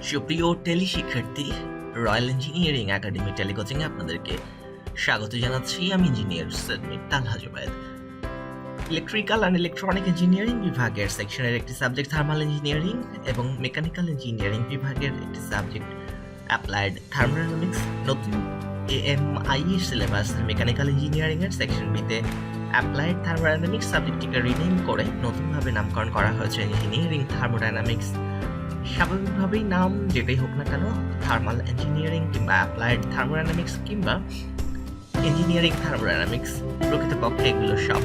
সুপ্রিয় টেলি শিক্ষার্থী, royal engineering academy টেলিকোচিং আপনাদেরকে স্বাগত জানাচ্ছি। আমি engineer Syed Talha Zubayed. Electrical and electronic engineering বিভাগের সেকশনের একটি সাবজেক্ট থার্মাল ইঞ্জিনিয়ারিং এবং মেকানিক্যাল ইঞ্জিনিয়ারিং বিভাগের একটি সাবজেক্ট অ্যাপ্লাইড থার্মোডাইনামিক্স। নতুন AMIE সিলেবাস মেকানিক্যাল ইঞ্জিনিয়ারিং এর সেকশন বিতে অ্যাপ্লাইড থার্মোডাইনামিক্স সাবজেক্টটিকে রিনেম করে নতুনভাবে নামকরণ করা হয়েছে ইঞ্জিনিয়ারিং থার্মোডাইনামিক্স। স্বাভাবিকভাবেই নাম যেটাই হোক না কেন, থার্মাল ইঞ্জিনিয়ারিং কিংবা অ্যাপ্লাইড থার্মোডাইনামিক্স কিংবা ইঞ্জিনিয়ারিং থার্মোডাইনামিক্স, প্রকৃতপক্ষে এগুলো সব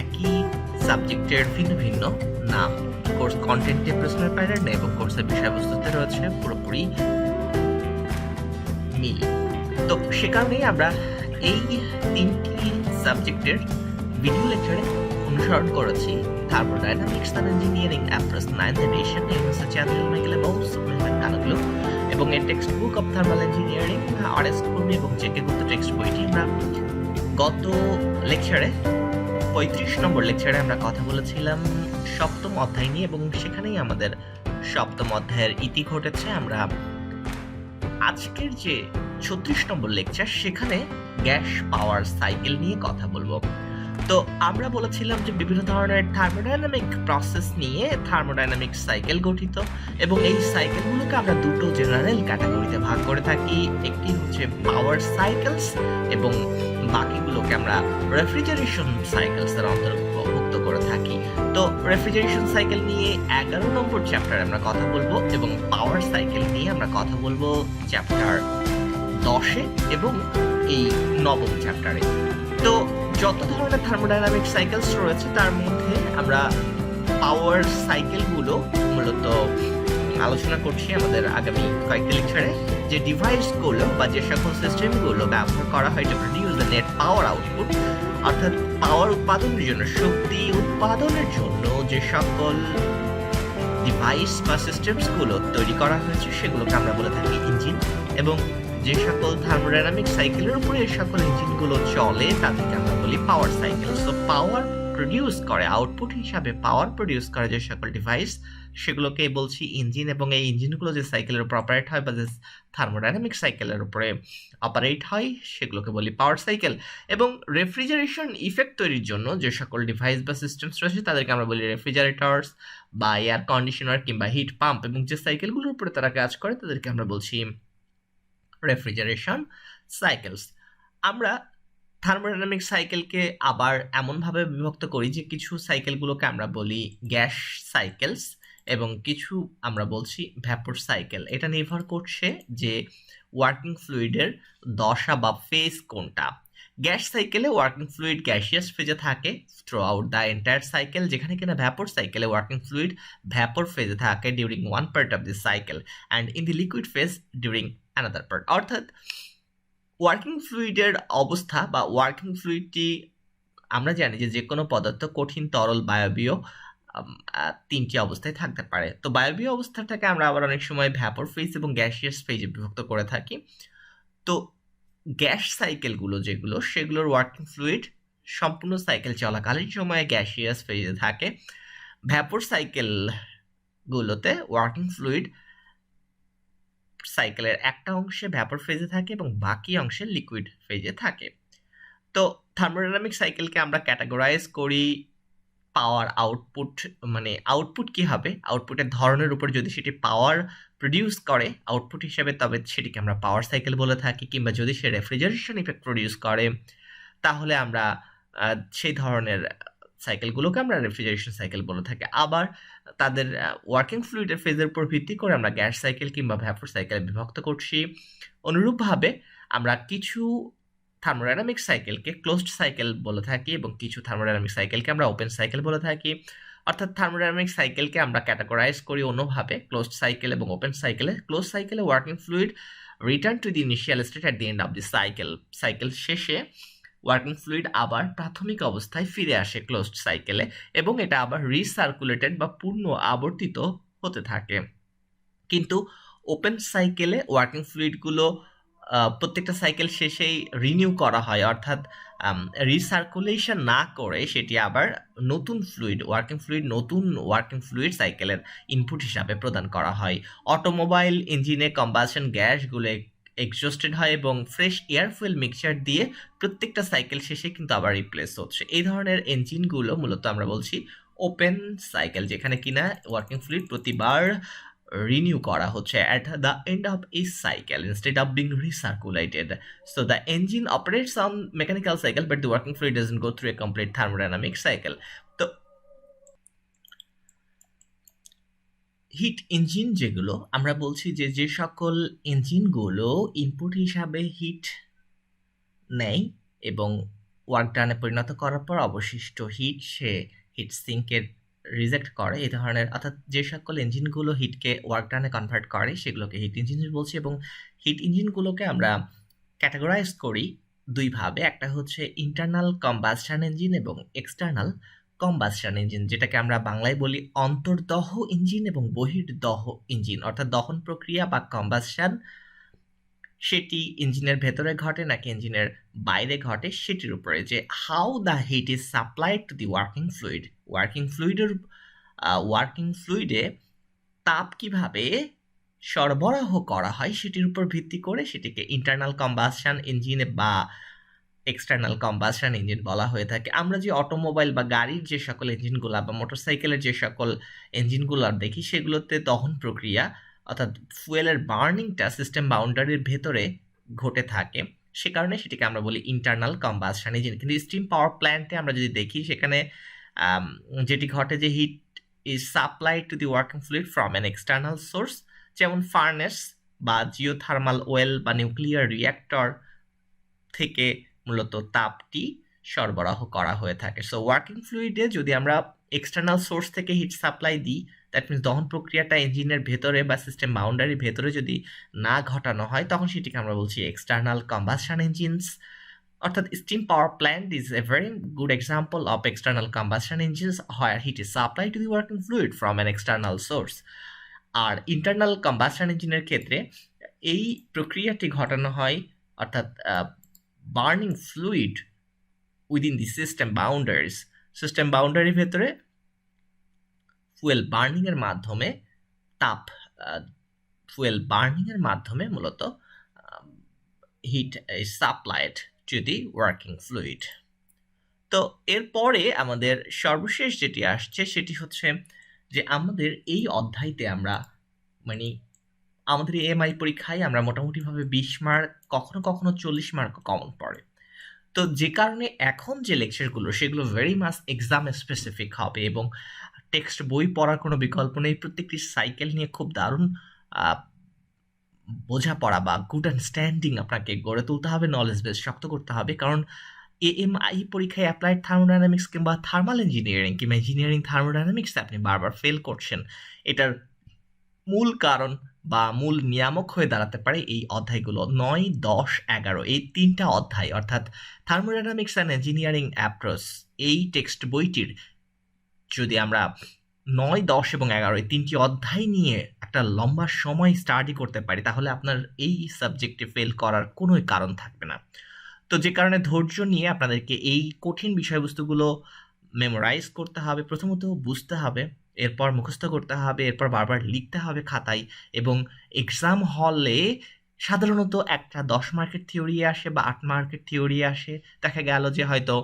একই সাবজেক্টের ভিন্ন ভিন্ন নাম। কোর্স কন্টেন্টে প্রশ্নের প্যাটার্ন এবং কোর্সের বিষয়বস্তুতে রয়েছে পুরোপুরি মিল। তো সে কারণেই আমরা এই তিনটি সাবজেক্টের ভিডিও লেকচারে অনুসরণ করেছি Thermodynamics and Engineering Approach 9th edition এই হচ্ছে চ্যানেল মেগলে বহু সাপ্লিমেন্ট কানাগুলো এবং এর text book of thermal engineering RS কর্মী এবং জেকে গুপ্ত টেক্সট বইটি আমরা গত লেকচারে 35 নম্বর লেকচারে আমরা কথা বলেছিলাম সপ্তম অধ্যায় নিয়ে এবং সেখানেই আমাদের সপ্তম অধ্যায়ের ইতি ঘটেছে। আমরা আজকের যে 36 নম্বর লেকচার সেখানে গ্যাস পাওয়ার সাইকেল নিয়ে কথা বলবো। তো আমরা বলেছিলাম যে বিভিন্ন ধরনের থার্মোডাইনামিক প্রসেস নিয়ে থার্মোডাইনামিক সাইকেল গঠিত এবং এই সাইকেলগুলোকে আমরা দুটো জেনারেল ক্যাটাগরিতে ভাগ করে থাকি। একটি হচ্ছে পাওয়ার সাইকেলস এবং বাকিগুলোকে আমরা রেফ্রিজারেশন সাইকেলসের অন্তর্ভুক্ত করে থাকি। তো রেফ্রিজারেশন সাইকেল নিয়ে 11 নম্বর চ্যাপ্টারে আমরা কথা বলবো এবং পাওয়ার সাইকেল নিয়ে আমরা কথা বলবো চ্যাপ্টার 10-এ এবং এই নবম চ্যাপ্টারে। তো যত ধরনের থার্মোডাইনামিক সাইকেলস রয়েছে তার মধ্যে আমরা পাওয়ার সাইকেলগুলো মূলত আলোচনা করছি আমাদের আগামী কয়েকটি লেকচারে। যে ডিভাইসগুলো বা যে সকল সিস্টেমগুলো ব্যবহার করা হয় to produce the net power output, অর্থাৎ পাওয়ার উৎপাদনের জন্য, শক্তি উৎপাদনের জন্য যে সকল ডিভাইস বা সিস্টেমসগুলো তৈরি করা হয়েছে সেগুলোকে আমরা বলে থাকি ইঞ্জিন। এবং যে সকল থার্মোডাইনামিক সাইকেলের উপরে এই সকল ইঞ্জিনগুলো চলে তাদেরকে আমরা বলি পাওয়ার সাইকেল। সো পাওয়ার প্রডিউস করে, আউটপুট হিসাবে পাওয়ার প্রডিউস করে যে সকল ডিভাইস সেগুলোকে বলছি ইঞ্জিন। এবং এই ইঞ্জিনগুলো যে সাইকেলের উপর অপারেট হয় বা যে থার্মোডাইনামিক সাইকেলের উপরে অপারেট হয় সেগুলোকে বলি পাওয়ার সাইকেল। এবং রেফ্রিজারেশন ইফেক্ট তৈরির জন্য যে সকল ডিভাইস বা সিস্টেমস রয়েছে তাদেরকে আমরা বলি রেফ্রিজারেটরস বা এয়ার কন্ডিশনার কিংবা হিট পাম্প। এবং যে সাইকেলগুলোর উপরে তারা কাজ করে তাদেরকে আমরা বলছি রেফ্রিজারেশন সাইকেলস। আমরা থার্মোডাইনামিক সাইকেলকে আবার এমনভাবে বিভক্ত করি যে কিছু সাইকেলগুলোকে আমরা বলি গ্যাস সাইকেলস এবং কিছু আমরা বলছি ভ্যাপর সাইকেল। এটা নির্ভর করছে যে ওয়ার্কিং ফ্লুইডের দশা বা ফেজ কোনটা। গ্যাস সাইকেলে ওয়ার্কিং ফ্লুইড গ্যাসিয়াস ফেজে থাকে through out the entire cycle, যেখানে কিনা ভ্যাপর সাইকেলে ওয়ার্কিং ফ্লুইড ভ্যাপর ফেজে থাকে during one part of the cycle and in the liquid phase during another part. অর্থাৎ ওয়ার্কিং ফ্লুইডের অবস্থা বা ওয়ার্কিং ফ্লুইডটি আমরা জানি যে কোনো পদার্থ কঠিন, তরল, বায়বীয় তিনটি অবস্থায় থাকতে পারে। তো বায়বীয় অবস্থাটাকে আমরা আবার অনেক সময় ভ্যাপর ফেজ এবং গ্যাসিয়াস ফেজে বিভক্ত করে থাকি। তো গ্যাস সাইকেলগুলো যেগুলো সেগুলোর ওয়ার্কিং ফ্লুইড সম্পূর্ণ সাইকেল চলাকালীন সময়ে গ্যাসিয়াস ফেজে থাকে। ভ্যাপর সাইকেলগুলোতে ওয়ার্কিং ফ্লুইড সাইকেলের একটা অংশে ভ্যাপর ফেজে থাকে এবং বাকি অংশে লিকুইড ফেজে থাকে। তো থার্মোডাইনামিক সাইকেলকে আমরা ক্যাটাগরাইজ করি পাওয়ার আউটপুট, মানে আউটপুট কি হবে, আউটপুটের ধরনের উপর যদি সেটি পাওয়ার প্রডিউস করে আউটপুট হিসেবে তবে সেটিকে আমরা পাওয়ার সাইকেল বলে থাকি, কিংবা যদি সে রেফ্রিজারেশন ইফেক্ট প্রডিউস করে তাহলে আমরা সেই ধরনের সাইকেলগুলোকে আমরা রেফ্রিজারেশন সাইকেল বলে থাকি। আবার তাদের ওয়ার্কিং ফ্লুইডের ফেজের উপর ভিত্তি করে আমরা গ্যাস সাইকেল কিংবা ভ্যাপর সাইকেল বিভক্ত করছি। অনুরূপভাবে আমরা কিছু থার্মোডাইনামিক সাইকেলকে ক্লোজড সাইকেল বলে থাকি এবং কিছু থার্মোডাইনামিক সাইকেলকে আমরা ওপেন সাইকেল বলে থাকি। অর্থাৎ থার্মোডাইনামিক সাইকেলকে আমরা ক্যাটাগরাইজ করি অন্যভাবে ক্লোজড সাইকেল এবং ওপেন সাইকেলে। ক্লোজ সাইকেলে working fluid return to the initial stayed at the end of the cycle. Cycle শেষে ওয়ার্কিং ফ্লুইড আবার প্রাথমিক অবস্থায় ফিরে আসে ক্লোজড সাইকেলে এবং এটা আবার রিসার্কুলেটেড বা পূর্ণ আবর্তিত হতে থাকে। কিন্তু ওপেন সাইকেলে ওয়ার্কিং ফ্লুইডগুলো প্রত্যেকটা সাইকেল শেষেই রিনিউ করা হয়, অর্থাৎ রিসার্কুলেশন না করে সেটি আবার নতুন ওয়ার্কিং ফ্লুইড সাইকেলের ইনপুট হিসাবে প্রদান করা হয়। অটোমোবাইল ইঞ্জিনে কম্বাসন গ্যাসগুলো এক্সজস্টেড হয় এবং ফ্রেশ এয়ার ফুয়েল মিক্সচার দিয়ে প্রত্যেকটা সাইকেল শেষে কিন্তু আবার রিপ্লেস হচ্ছে। এই ধরনের ইঞ্জিনগুলো মূলত আমরা বলছি ওপেন সাইকেল, যেখানে কিনা ওয়ার্কিং ফ্লুইড প্রতিবার renew করা হচ্ছে at the end of each cycle instead of being recirculated. So the engine operates on mechanical cycle, but the working fluid doesn't go through a complete thermodynamic cycle. তো hit engine যেগুলো আমরা বলছি যে সকল ইঞ্জিনগুলো input হিসাবে hit নেয় এবং work ডানে পরিণত করার পর অবশিষ্ট হিট সে হিট সিঙ্কে রিজেক্ট করে, এই ধরনের, অর্থাৎ যে সকল ইঞ্জিনগুলো হিটকে ওয়ার্ক ডানে কনভার্ট করে সেগুলোকে হিট ইঞ্জিন বলছি। এবং হিট ইঞ্জিনগুলোকে আমরা ক্যাটাগরাইজ করি দুইভাবে, একটা হচ্ছে ইন্টারনাল কম্বাসশন ইঞ্জিন এবং এক্সটার্নাল কম্বাসশন ইঞ্জিন, যেটাকে আমরা বাংলায় বলি অন্তর্দহ ইঞ্জিন এবং বহির্দহ ইঞ্জিন। অর্থাৎ দহন প্রক্রিয়া বা কম্বাসশন সেটি ইঞ্জিনের ভেতরে ঘটে নাকি ইঞ্জিনের বাইরে ঘটে সেটির উপরে, যে how the heat is supplied to the working ফ্লুইডে তাপ কিভাবে সরবরাহ করা হয় সেটির উপর ভিত্তি করে সেটিকে ইন্টারনাল কম্বাসশন ইঞ্জিন বা এক্সটার্নাল কম্বাসশন ইঞ্জিন বলা হয়ে থাকে। আমরা যে অটোমোবাইল বা গাড়ির যে সকল ইঞ্জিনগুলো বা মোটরসাইকেলের যে সকল ইঞ্জিনগুলো দেখি সেগুলোতে দহন প্রক্রিয়া অর্থাৎ ফুয়েলের বার্নিংটা সিস্টেম বাউন্ডারির ভেতরে ঘটে থাকে, সে কারণে সেটিকে আমরা বলি ইন্টারনাল কম্বাসশন ইঞ্জিন। কিন্তু স্টিম পাওয়ার প্ল্যান্টে আমরা যদি দেখি সেখানে যেটি ঘটে যে heat is supplied to the working fluid from an external source, যেমন ফার্নেস বা জিওথার্মাল ওয়েল বা নিউক্লিয়ার রিঅ্যাক্টর থেকে মূলত তাপটি সরবরাহ করা হয়ে থাকে। সো ওয়ার্কিং ফ্লুইডে যদি আমরা এক্সটার্নাল সোর্স থেকে হিট সাপ্লাই দিই, দ্যাট মিনস দহন প্রক্রিয়াটা ইঞ্জিনের ভেতরে বা সিস্টেম বাউন্ডারির ভেতরে যদি না ঘটানো হয় তখন সেটিকে আমরা বলছি এক্সটার্নাল কম্বাসশন ইঞ্জিনস। অর্থাৎ steam power plant is a very good example of external combustion engines where heat is supply to the working fluid from an external source. আর ইন্টারনাল কম্বাসশন ইঞ্জিনের ক্ষেত্রে এই প্রক্রিয়াটি ঘটানো হয়, অর্থাৎ burning fluid within the system বাউন্ডারির ভেতরে ফুয়েল বার্নিংয়ের মাধ্যমে মূলত heat is supplied to the working fluid. তো এরপরে আমাদের সর্বশেষ যেটি আসছে সেটি হচ্ছে যে আমাদের এই অধ্যায়তে আমরা আমাদের AMI পরীক্ষায় আমরা মোটামুটিভাবে 20 মার্ক, কখনো কখনো 40 মার্ক কমন পড়ে। তো যে কারণে এখন যে লেকচারগুলো সেগুলো ভেরি মাচ এক্সাম স্পেসিফিক হবে এবং টেক্সট বই পড়ার কোনো বিকল্প নেই। প্রত্যেকটি সাইকেল নিয়ে খুব দারুণ বোঝাপড়া বা গুড আন্ডারস্ট্যান্ডিং আপনাকে গড়ে তুলতে হবে, নলেজ বেস শক্ত করতে হবে। কারণ AMI পরীক্ষায় অ্যাপ্লাইড থার্মোডাইনামিক্স কিংবা থার্মাল ইঞ্জিনিয়ারিং কিংবা ইঞ্জিনিয়ারিং থার্মোডাইনামিক্স আপনি বারবার ফেল করছেন, এটার মূল কারণ বা মূল নিয়ামক হয়ে দাঁড়াতে পারে এই অধ্যায়গুলো 9, 10, 11, এই তিনটা অধ্যায়, অর্থাৎ থার্মোডাইনামিক্স অ্যান্ড ইঞ্জিনিয়ারিং অ্যাপ্রোচ। এই টেক্সট বইটির যদি আমরা 9, 10 এবং 11 এই তিনটি অধ্যায় নিয়ে একটা লম্বা সময় স্টাডি করতে পারি তাহলে আপনার এই সাবজেক্টে ফেল করার কোনো কারণ থাকবে না। তো যে কারণে ধৈর্য নিয়ে আপনাদেরকে এই কঠিন বিষয়বস্তুগুলো মেমোরাইজ করতে হবে, প্রথমত বুঝতে হবে, এরপর মুখস্থ করতে হবে, এরপর বারবার লিখতে হবে খাতায়। এবং এক্সাম হলে সাধারণত একটা 10 মার্কের থিওরি আসে বা 8 মার্কের থিওরি আসে। দেখা গেল যে হয়তো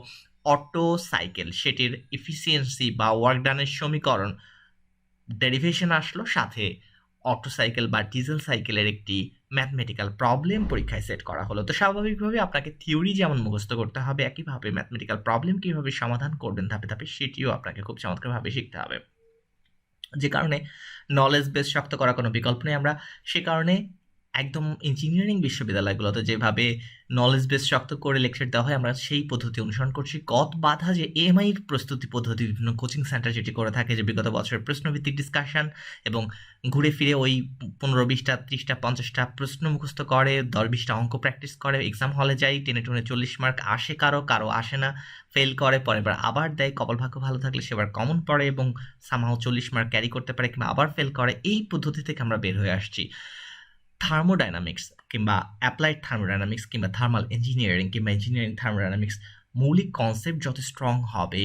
অটো সাইকেল সেটির এফিসিয়েন্সি বা ওয়ার্ক ডানের সমীকরণ ডেরিভেশন আসলো, সাথে অটো সাইকেল বা ডিজেল সাইকেলের একটি ম্যাথমেটিক্যাল প্রবলেম পরীক্ষায় সেট করা হলো। তো স্বাভাবিকভাবে আপনাকে থিওরি যেমন মুখস্থ করতে হবে, একইভাবে ম্যাথমেটিক্যাল প্রবলেম কীভাবে সমাধান করবেন ধাপে ধাপে সেটিও আপনাকে খুব চমৎকারভাবে শিখতে হবে। যে কারণে নলেজ বেস শক্ত করার কোনো বিকল্প নেই। আমরা সে কারণে একদম ইঞ্জিনিয়ারিং বিশ্ববিদ্যালয়গুলোতে যেভাবে নলেজ বেস শক্ত করে লেকচার দেওয়া হয় আমরা সেই পদ্ধতি অনুসরণ করছি। গত বাধা যে AMI প্রস্তুতি পদ্ধতি বিভিন্ন কোচিং সেন্টার যেটি করে থাকে, যে বিগত বছরের প্রশ্নভিত্তিক ডিসকাশন এবং ঘুরে ফিরে ওই 15, 20টা, 30টা, 50টা প্রশ্ন মুখস্থ করে, 10, 20টা অঙ্ক প্র্যাকটিস করে, এক্সাম হলে যায়, টেনে 40 মার্ক আসে, কারো আসে না, ফেল করে, পরের বার আবার দেয়, কপাল ভাগ্য ভালো থাকলে সেবার কমন পড়ে এবং সামহাও 40 মার্ক ক্যারি করতে পারে কিংবা আবার ফেল করে। এই পদ্ধতি থেকে আমরা বের হয়ে আসছি। থার্মোডাইনামিক্স কিংবা অ্যাপ্লাইড থার্মোডাইনামিক্স কিংবা থার্মাল ইঞ্জিনিয়ারিং কিংবা ইঞ্জিনিয়ারিং থার্মোডাইনামিক্স মৌলিক কনসেপ্ট যত স্ট্রং হবে,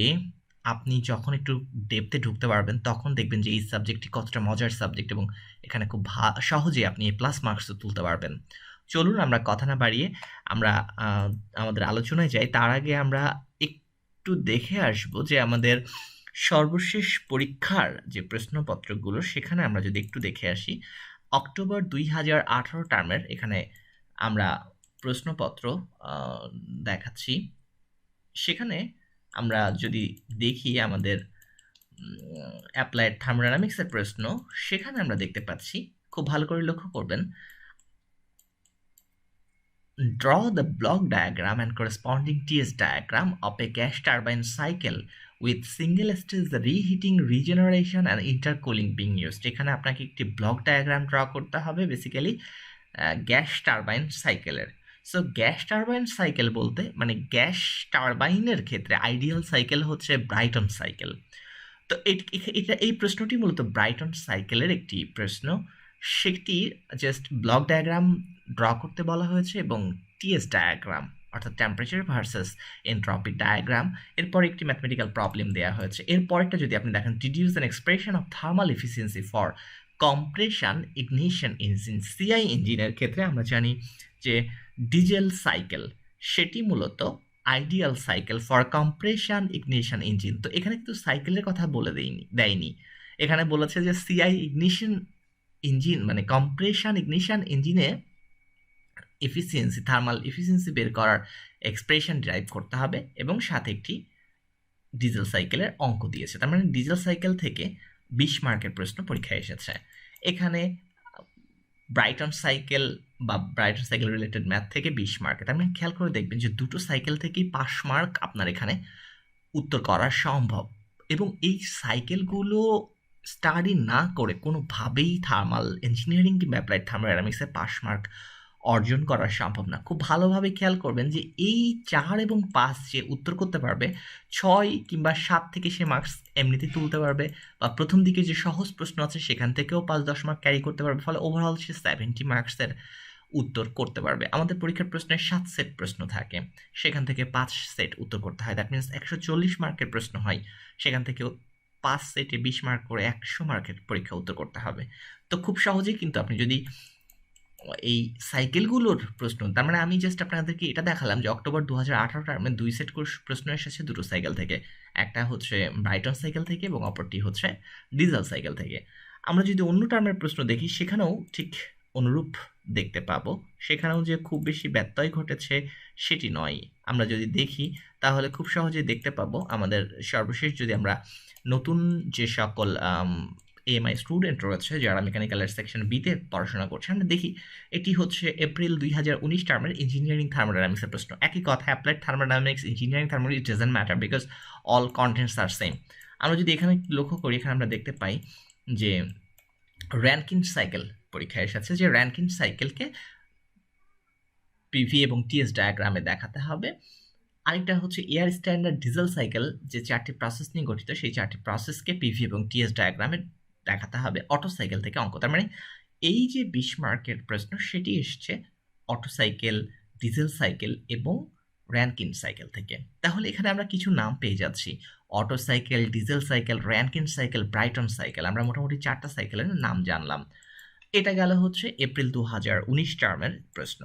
আপনি যখন একটু ডেপথে ঢুকতে পারবেন তখন দেখবেন যে এই সাবজেক্টটি কতটা মজার সাবজেক্ট এবং এখানে খুব সহজে আপনি প্লাস মার্কসও তুলতে পারবেন। চলুন আমরা কথা না বাড়িয়ে আমরা আমাদের আলোচনায় যাই। তার আগে আমরা একটু দেখে আসবো যে আমাদের সর্বশেষ পরীক্ষার যে প্রশ্নপত্রগুলো সেখানে আমরা যদি একটু দেখে আসি, অক্টোবর 2018 টার্মের এখানে আমরা প্রশ্নপত্র দেখাচ্ছি। সেখানে আমরা যদি দেখি আমাদের অ্যাপ্লাইড থার্মোডাইনামিক্সের প্রশ্ন, সেখানে আমরা দেখতে পাচ্ছি, খুব ভালো করে লক্ষ্য করবেন, draw the block diagram and corresponding TS diagram of a gas turbine cycle with single stage reheating, regeneration and intercooling being used. এখানে আপনাকে একটি ব্লক ডায়াগ্রাম ড্র করতে হবে বেসিক্যালি গ্যাস টারবাইন সাইকেলের। সো গ্যাস টারবাইন সাইকেল বলতে মানে gas টারবাইনের ক্ষেত্রে ideal cycle হচ্ছে ব্রাইটন সাইকেল। তো এটা এই প্রশ্নটি মূলত ব্রাইটন সাইকেলের একটি প্রশ্ন। সেটি জাস্ট ব্লক ডায়াগ্রাম ড্র করতে বলা হয়েছে এবং টিএস ডায়াগ্রাম অর্থাৎ টেম্পারেচার ভার্সেস এনট্রপি ডায়াগ্রাম, এরপর একটি ম্যাথমেটিক্যাল প্রবলেম দেওয়া হয়েছে। এরপরটা যদি আপনি দেখেন, deduce an expression of thermal efficiency for compression ignition engine, CI ইঞ্জিনের ক্ষেত্রে আমরা জানি যে ডিজেল সাইকেল সেটি মূলত ideal cycle for compression ignition engine. তো এখানে কিন্তু সাইকেলের কথা বলে দেয়নি, এখানে বলেছে যে সিআই ইগনিশন ইঞ্জিন মানে কম্প্রেশন ইগনিশন ইঞ্জিনে এফিসিয়েন্সি, থার্মাল এফিসিয়েন্সি বের করার এক্সপ্রেশন ড্রাইভ করতে হবে এবং সাথে একটি ডিজেল সাইকেলের অঙ্ক দিয়েছে। তার মানে ডিজেল সাইকেল থেকে 20 মার্কের প্রশ্ন পরীক্ষায় এসেছে। এখানে ব্রাইটন সাইকেল বা ব্রাইটন সাইকেল রিলেটেড ম্যাথ থেকে 20 মার্ক। তার মানে খেয়াল করে দেখবেন যে দুটো সাইকেল থেকেই 5 মার্ক আপনার এখানে উত্তর করা সম্ভব। এবং এই সাইকেলগুলো স্টাডি না করে কোনোভাবেই থার্মাল ইঞ্জিনিয়ারিং কিংবা অ্যাপ্লাইড থার্মোডাইনামিক্সে 5 মার্ক অর্জন করা সম্ভব না। খুব ভালোভাবে খেয়াল করবেন যে এই 4 এবং 5 যে উত্তর করতে পারবে, 6 কিংবা 7 থেকে সে মার্কস এমনিতেই তুলতে পারবে, বা প্রথম দিকে যে সহজ প্রশ্ন আছে সেখান থেকেও 5-10 মার্ক ক্যারি করতে পারবে, ফলে ওভারঅল সে 70 মার্কসের উত্তর করতে পারবে। আমাদের পরীক্ষার প্রশ্নের 7 সেট প্রশ্ন থাকে, সেখান থেকে 5 সেট উত্তর করতে হয়। দ্যাট মিনস 140 মার্কের প্রশ্ন হয়, সেখান থেকেও 5 সেটে 20 মার্ক করে 100 মার্কের পরীক্ষা উত্তর করতে হবে। তো খুব সহজেই কিন্তু আপনি যদি এই সাইকেলগুলোর প্রশ্ন, তার মানে আমি জাস্ট আপনাদেরকে এটা দেখালাম যে অক্টোবর 2018 টার্মে 2 সেট প্রশ্ন এসেছে দুটো সাইকেল থেকে, একটা হচ্ছে ব্রাইটন সাইকেল থেকে এবং অপরটি হচ্ছে ডিজেল সাইকেল থেকে। আমরা যদি অন্য টার্মের প্রশ্ন দেখি সেখানেও ঠিক অনুরূপ দেখতে পাবো, সেখানেও যে খুব বেশি ব্যত্যয় ঘটেছে সেটি নয়। আমরা যদি দেখি তাহলে খুব সহজেই দেখতে পাবো আমাদের সর্বশেষ যদি আমরা নতুন যে সকল AMI স্টুডেন্ট রয়েছে যারা মেকানিক্যালের সেকশন বিতে পড়াশোনা করছে, আমরা দেখি এটি হচ্ছে এপ্রিল 2019 টার্মের ইঞ্জিনিয়ারিং থার্মোডাইনামিক্সের প্রশ্ন। একই কথা, applied thermodynamics, engineering thermodynamics, it doesn't matter because all contents are same. আমরা যদি এখানে লক্ষ্য করি, এখানে আমরা দেখতে পাই যে র্যানকিন সাইকেল পরীক্ষায় এসেছে, যে র্যানকিন সাইকেলকে পিভি এবং টিএস ডায়াগ্রামে দেখাতে হবে। আরেকটা হচ্ছে এয়ার স্ট্যান্ডার্ড ডিজেল সাইকেল, যে 4টি প্রসেস নিয়ে গঠিত, সেই 4টি প্রসেসকে পিভি এবং টিএস ডায়াগ্রামে দেখাতে হবে। অটো সাইকেল থেকে অঙ্ক, তার মানে এই যে 20 মার্কের প্রশ্ন সেটি এসছে অটো সাইকেল, ডিজেল সাইকেল এবং র্যানকিন সাইকেল থেকে। তাহলে এখানে আমরা কিছু নাম পেয়ে যাচ্ছি, auto cycle, diesel cycle, Rankin cycle, Brighton cycle, আমরা মোটামুটি 4টা সাইকেলের নাম জানলাম। এটা গেল হচ্ছে এপ্রিল 2019 টার্মের প্রশ্ন।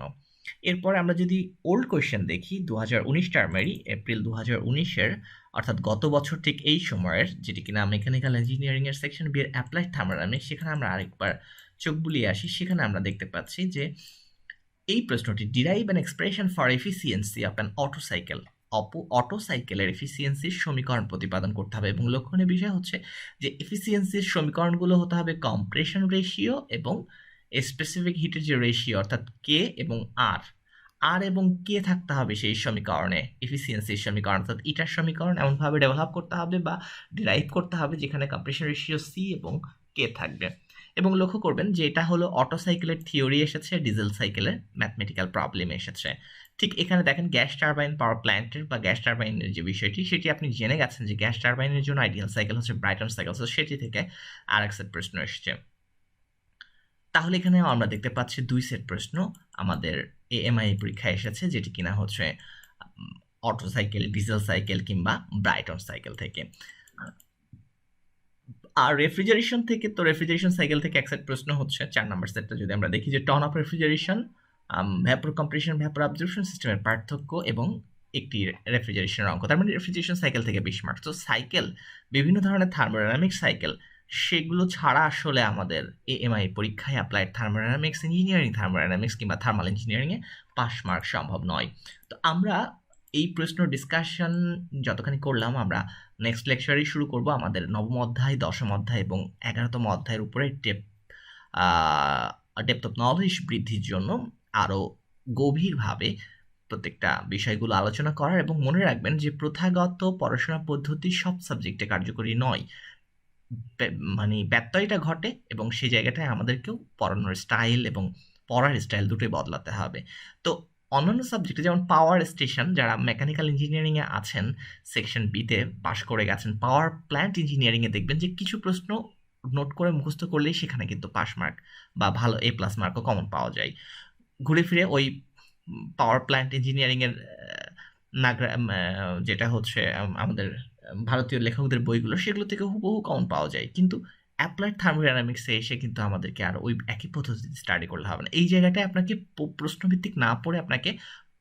এরপর আমরা যদি ওল্ড কোয়েশ্চেন দেখি 2019 টার্মেরই, এপ্রিল 2019-এর, অর্থাৎ গত বছর ঠিক এই সময়ের, যেটি কিনা মেকানিক্যাল ইঞ্জিনিয়ারিং এর সেকশন বি এর অ্যাপ্লাইড থার্মোডাইনামিক্স, সেখানে আমরা আরেকবার চোখ বুলিয়ে আসি। সেখানে আমরা দেখতে পাচ্ছি যে এই প্রশ্নটি, derive an expression for efficiency of an auto cycle, auto সাইকেলের এফিসিয়েন্সির সমীকরণ প্রতিপাদন করতে হবে। এবং লক্ষণীয় বিষয় হচ্ছে যে এফিসিয়েন্সির সমীকরণগুলো হতে হবে কম্প্রেশন রেশিও এবং স্পেসিফিক হিটের যে রেশিও অর্থাৎ কে এবং আর এবং কে থাকতে হবে সেই সমীকরণে, এফিসিয়েন্সির সমীকরণ অর্থাৎ ইটার সমীকরণ এমনভাবে ডেভেলপ করতে হবে বা ডিরাইভ করতে হবে যেখানে কম্প্রেশন রেশিও সি এবং কে থাকবে। এবং লক্ষ্য করবেন যে এটা হলো অটো সাইকেলের থিওরি এসেছে, ডিজেল সাইকেলের ম্যাথমেটিক্যাল প্রবলেম এসেছে। ঠিক এখানে দেখেন গ্যাস টারবাইন পাওয়ার প্ল্যান্টের বা গ্যাস টারবাইনের যে বিষয়টি, সেটি আপনি জেনে গেছেন যে গ্যাস টারবাইনের জন্য আইডিয়াল সাইকেল হচ্ছে ব্রাইটন সাইকেল, তো সেটি থেকে আর এক সেট প্রশ্ন এসেছে। তাহলে এখানে আমরা দেখতে পাচ্ছি 2 সেট প্রশ্ন আমাদের AMIE পরীক্ষায় এসেছে, যেটি কিনা হচ্ছে অটো সাইকেল, ডিজেল সাইকেল কিংবা ব্রাইটন সাইকেল থেকে। আর রেফ্রিজারেশন থেকে, তো রেফ্রিজারেশন সাইকেল থেকে এক সেট প্রশ্ন হচ্ছে 4 নম্বর সেটটা যদি আমরা দেখি, যে ton of refrigeration, vapour compression, vapour absorption সিস্টেমের পার্থক্য এবং একটি রেফ্রিজারেশনের অঙ্ক। তার মানে রেফ্রিজারেশন সাইকেল থেকে 20 মার্কস। তো সাইকেল, বিভিন্ন ধরনের থার্মোডাইনামিক সাইকেল, সেগুলো ছাড়া আসলে আমাদের AMI পরীক্ষায় অ্যাপ্লাইড থার্মোডাইনামিক্স ইঞ্জিনিয়ারিং, থার্মোডাইনামিক্স কিংবা থার্মাল ইঞ্জিনিয়ারিংয়ে পাস মার্ক সম্ভব নয়। তো আমরা এই প্রশ্ন ডিসকাশন যতখানি করলাম, আমরা নেক্সট লেকচারেই শুরু করব আমাদের নবম অধ্যায়, দশম অধ্যায় এবং 11তম অধ্যায়ের উপরে ডেপথ অফ নলেজ বৃদ্ধির জন্য আরও গভীরভাবে প্রত্যেকটা বিষয়গুলো আলোচনা করার। এবং মনে রাখবেন যে প্রথাগত পড়াশোনা পদ্ধতি সব সাবজেক্টে কার্যকরী নয়, মানে ব্যত্যয়টা ঘটে এবং সেই জায়গাটায় আমাদেরকেও পড়ানোর স্টাইল এবং পড়ার স্টাইল দুটোই বদলাতে হবে। তো অন্যান্য সাবজেক্টে যেমন পাওয়ার স্টেশন, যারা মেকানিক্যাল ইঞ্জিনিয়ারিংয়ে আছেন সেকশন বিতে পাশ করে গেছেন, পাওয়ার প্ল্যান্ট ইঞ্জিনিয়ারিংয়ে দেখবেন যে কিছু প্রশ্ন নোট করে মুখস্থ করলেই সেখানে কিন্তু পাস মার্ক বা ভালো A+ মার্কও কমন পাওয়া যায়। ঘুরে ফিরে ওই পাওয়ার প্ল্যান্ট ইঞ্জিনিয়ারিংয়ের যেটা হচ্ছে আমাদের ভারতীয় লেখকদের বইগুলো, সেগুলো থেকে হুবহু কমন পাওয়া যায়, কিন্তু অ্যাপ্লাইড থার্মোডাইনামিক্সে এসে কিন্তু আমাদেরকে আর ওই একই পদ্ধতিতে স্টাডি করলে হবে না। এই জায়গাটায় আপনাকে প্রশ্নভিত্তিক না পড়ে আপনাকে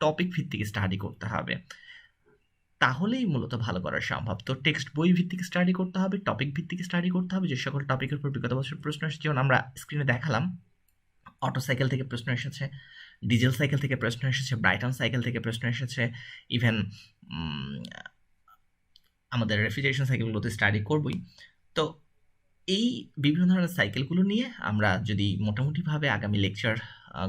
টপিক ভিত্তিক স্টাডি করতে হবে, তাহলেই মূলত ভালো করা সম্ভব। তো টেক্সট বই ভিত্তিক স্টাডি করতে হবে, টপিক ভিত্তিক স্টাডি করতে হবে। যে সকল টপিকের উপর বিগত বছর প্রশ্ন এসেছে, যেমন আমরা স্ক্রিনে দেখালাম, অটো সাইকেল থেকে প্রশ্ন এসেছে, ডিজেল সাইকেল থেকে প্রশ্ন এসেছে, ব্রাইটন সাইকেল থেকে প্রশ্ন এসেছে, ইভেন আমাদের রেফ্রিজারেশন সাইকেলগুলোতে স্টাডি করবই। তো এই বিভিন্ন ধরনের সাইকেলগুলো নিয়ে আমরা যদি মোটামুটিভাবে আগামী লেকচার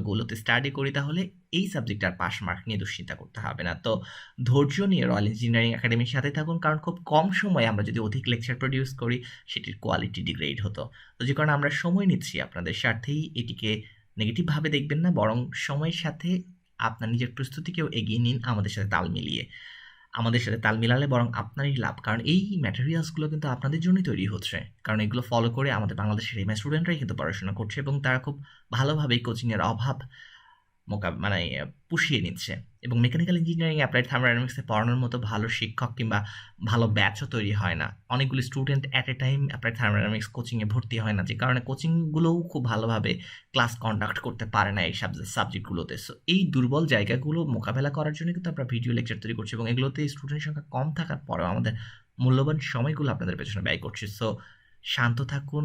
গুলোতে স্টাডি করি, তাহলে এই সাবজেক্টটার পাস মার্ক নিয়ে দুশ্চিন্তা করতে হবে না। তো ধৈর্য নিয়ে রয়্যাল ইঞ্জিনিয়ারিং একাডেমির সাথে থাকুন, কারণ খুব কম সময়ে আমরা যদি অধিক লেকচার প্রডিউস করি, সেটির কোয়ালিটি ডিগ্রেড হতো। তো যে কারণে আমরা সময় নিচ্ছি আপনাদের স্বার্থেই, এটিকে নেগেটিভভাবে দেখবেন না, বরং সময়ের সাথে আপনার নিজের প্রস্তুতিকেও এগিয়ে নিন আমাদের সাথে তাল মিলিয়ে। আমাদের সাথে তাল মিলালে বরং আপনারই লাভ, কারণ এই ম্যাটেরিয়ালসগুলো কিন্তু আপনাদের জন্যই তৈরি হচ্ছে, কারণ এগুলো ফলো করে আমাদের বাংলাদেশের এমএ স্টুডেন্টরাই কিন্তু পড়াশোনা করছে এবং তারা খুব ভালোভাবেই কোচিংয়ের অভাব পুষিয়ে নিচ্ছে। এবং মেকানিক্যাল ইঞ্জিনিয়ারিং অ্যাপ্লাইড থার্মোডাইনামিক্সে পড়ানোর মতো ভালো শিক্ষক কিংবা ভালো ব্যাচও তৈরি হয় না, অনেকগুলি student at a time applied thermodynamics কোচিংয়ে ভর্তি হয় না, যে কারণে কোচিংগুলোও খুব ভালোভাবে ক্লাস কন্ডাক্ট করতে পারে না এই সাবজেক্টগুলোতে। সো এই দুর্বল জায়গাগুলো মোকাবেলা করার জন্য কিন্তু আমরা ভিডিও লেকচার তৈরি করছি, এবং এগুলোতে স্টুডেন্টের সংখ্যা কম থাকার পরেও আমাদের মূল্যবান সময়গুলো আপনাদের পেছনে ব্যয় করছি। সো শান্ত থাকুন,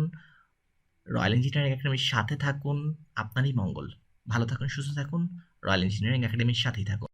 রয়্যাল ইঞ্জিনিয়ারিং একাডেমির সাথে থাকুন, আপনারই মঙ্গল। ভালো থাকুন, সুস্থ থাকুন, রয়্যাল ইঞ্জিনিয়ারিং একাডেমির সাথেই থাকুন।